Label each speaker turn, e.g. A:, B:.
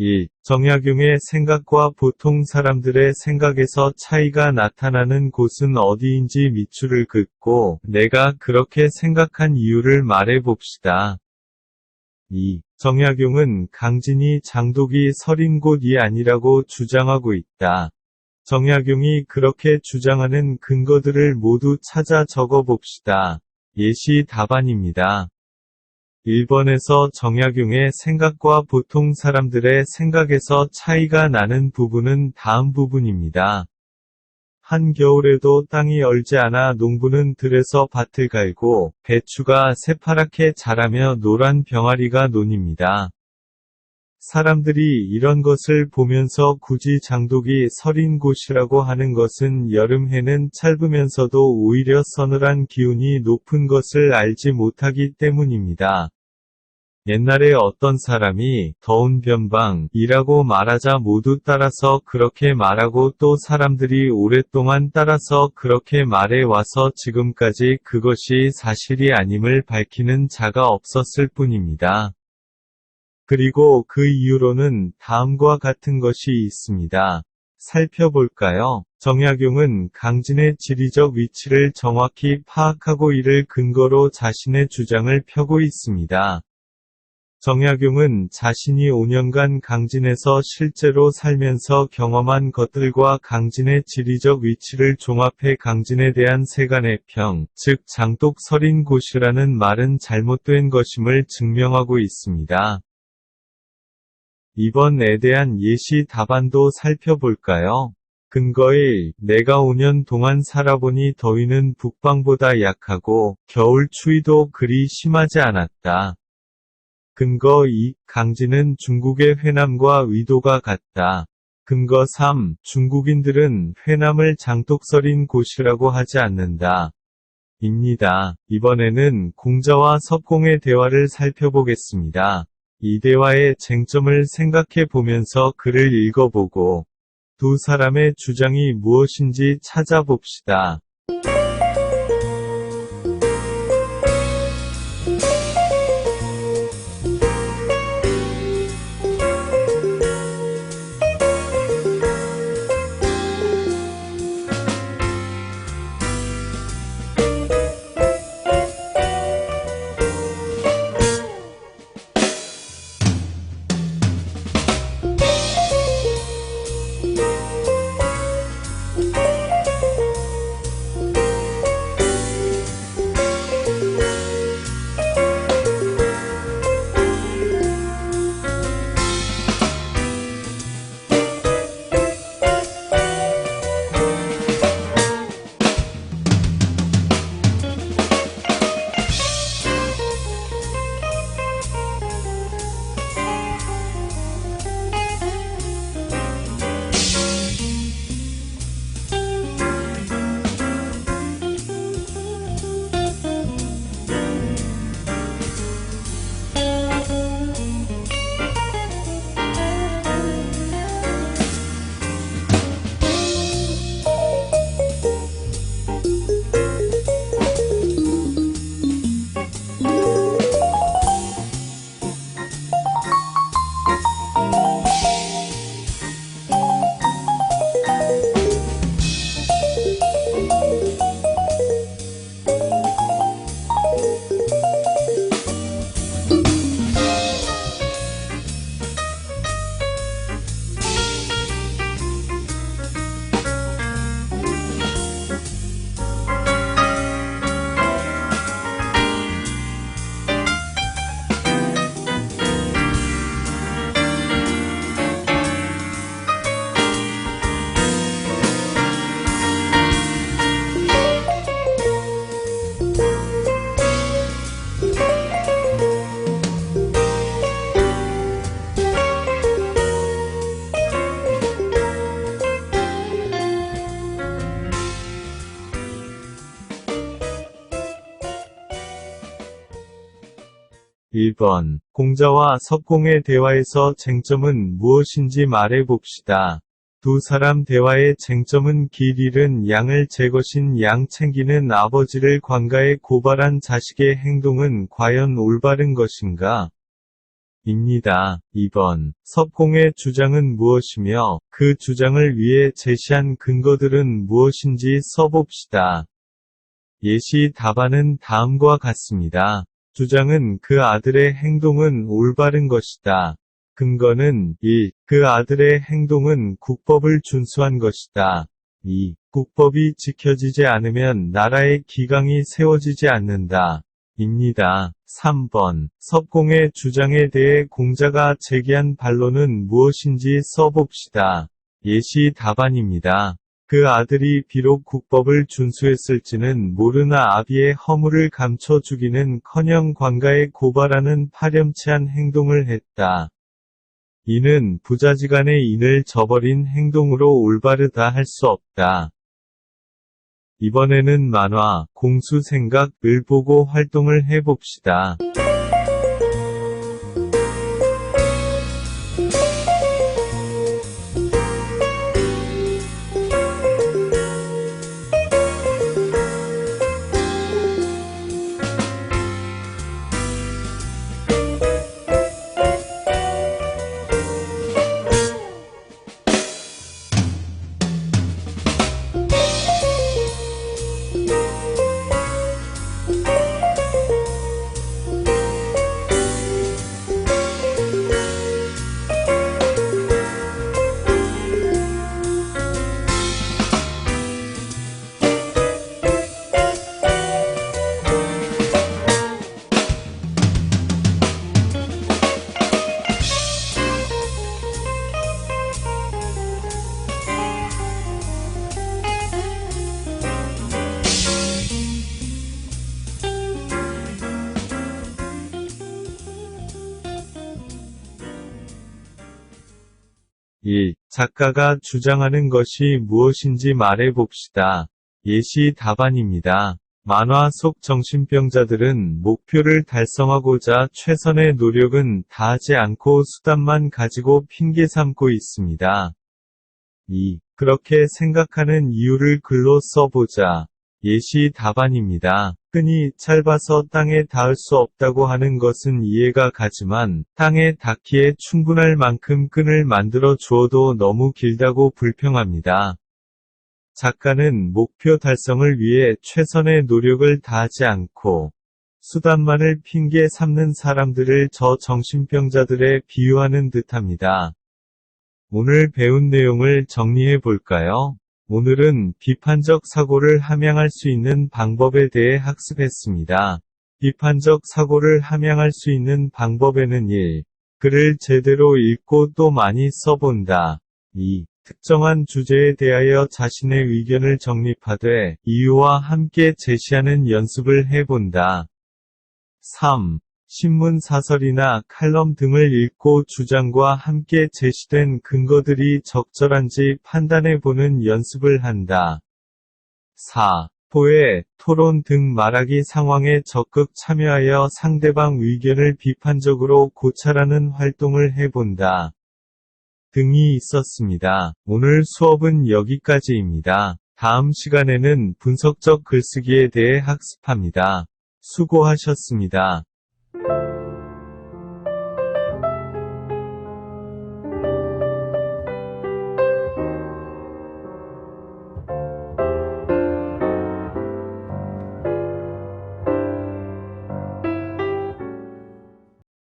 A: 1. 정약용의 생각과 보통 사람들의 생각에서 차이가 나타나는 곳은 어디인지 밑줄을 긋고 내가 그렇게 생각한 이유를 말해봅시다. 2. 정약용은 강진이 장독이 서린 곳이 아니라고 주장하고 있다. 정약용이 그렇게 주장하는 근거들을 모두 찾아 적어봅시다. 예시 답안입니다. 1번에서 정약용의 생각과 보통 사람들의 생각에서 차이가 나는 부분은 다음 부분입니다. 한겨울에도 땅이 얼지 않아 농부는 들에서 밭을 갈고 배추가 새파랗게 자라며 노란 병아리가 논입니다. 사람들이 이런 것을 보면서 굳이 장독이 서린 곳이라고 하는 것은 여름해는 짧으면서도 오히려 서늘한 기온이 높은 것을 알지 못하기 때문입니다. 옛날에 어떤 사람이 더운 변방이라고 말하자 모두 따라서 그렇게 말하고 또 사람들이 오랫동안 따라서 그렇게 말해 와서 지금까지 그것이 사실이 아님을 밝히는 자가 없었을 뿐입니다. 그리고 그 이유로는 다음과 같은 것이 있습니다. 살펴볼까요? 정약용은 강진의 지리적 위치를 정확히 파악하고 이를 근거로 자신의 주장을 펴고 있습니다. 정약용은 자신이 5년간 강진에서 실제로 살면서 경험한 것들과 강진의 지리적 위치를 종합해 강진에 대한 세간의 평, 즉 장독 서린 곳이라는 말은 잘못된 것임을 증명하고 있습니다. 2번에 대한 예시 답안도 살펴볼까요? 근거 1. 내가 5년 동안 살아보니 더위는 북방보다 약하고 겨울 추위도 그리 심하지 않았다. 근거 2. 강진은 중국의 회남과 위도가 같다. 근거 3. 중국인들은 회남을 장독서린 곳이라고 하지 않는다. 입니다. 이번에는 공자와 석공의 대화를 살펴보겠습니다. 이 대화의 쟁점을 생각해 보면서 글을 읽어보고 두 사람의 주장이 무엇인지 찾아봅시다. (1번) 공자와 석공의 대화에서 쟁점은 무엇인지 말해봅시다. 두 사람 대화의 쟁점은 길 잃은 양을 제것인 양 챙기는 아버지를 관가에 고발한 자식의 행동은 과연 올바른 것인가? 입니다. 2번. 석공의 주장은 무엇이며 그 주장을 위해 제시한 근거들은 무엇인지 써봅시다. 예시 답안은 다음과 같습니다. 주장은 그 아들의 행동은 올바른 것이다. 근거는 1. 그 아들의 행동은 국법을 준수한 것이다. 2. 국법이 지켜지지 않으면 나라의 기강이 세워지지 않는다. 입니다. 3번. 석공의 주장에 대해 공자가 제기한 반론은 무엇인지 써봅시다. 예시 답안입니다. 그 아들이 비록 국법을 준수했을지는 모르나 아비의 허물을 감춰주기는커녕 관가에 고발하는 파렴치한 행동을 했다. 이는 부자지간의 인을 저버린 행동으로 올바르다 할 수 없다. 이번에는 만화, 공수생각을 보고 활동을 해봅시다. 작가가 주장하는 것이 무엇인지 말해봅시다. 예시 답안입니다. 만화 속 정신병자들은 목표를 달성하고자 최선의 노력은 다하지 않고 수단만 가지고 핑계 삼고 있습니다. 2. 그렇게 생각하는 이유를 글로 써보자. 예시 답안입니다. 끈이 짧아서 땅에 닿을 수 없다고 하는 것은 이해가 가지만 땅에 닿기에 충분할 만큼 끈을 만들어 주어도 너무 길다고 불평합니다. 작가는 목표 달성을 위해 최선의 노력을 다하지 않고 수단만을 핑계 삼는 사람들을 저 정신병자들에 비유하는 듯합니다. 오늘 배운 내용을 정리해 볼까요? 오늘은 비판적 사고를 함양할 수 있는 방법에 대해 학습했습니다. 비판적 사고를 함양할 수 있는 방법에는 1. 글을 제대로 읽고 또 많이 써본다. 2. 특정한 주제에 대하여 자신의 의견을 정립하되 이유와 함께 제시하는 연습을 해본다. 3. 신문 사설이나 칼럼 등을 읽고 주장과 함께 제시된 근거들이 적절한지 판단해보는 연습을 한다. 4. 포회, 토론 등 말하기 상황에 적극 참여하여 상대방 의견을 비판적으로 고찰하는 활동을 해본다. 등이 있었습니다. 오늘 수업은 여기까지입니다. 다음 시간에는 분석적 글쓰기에 대해 학습합니다. 수고하셨습니다.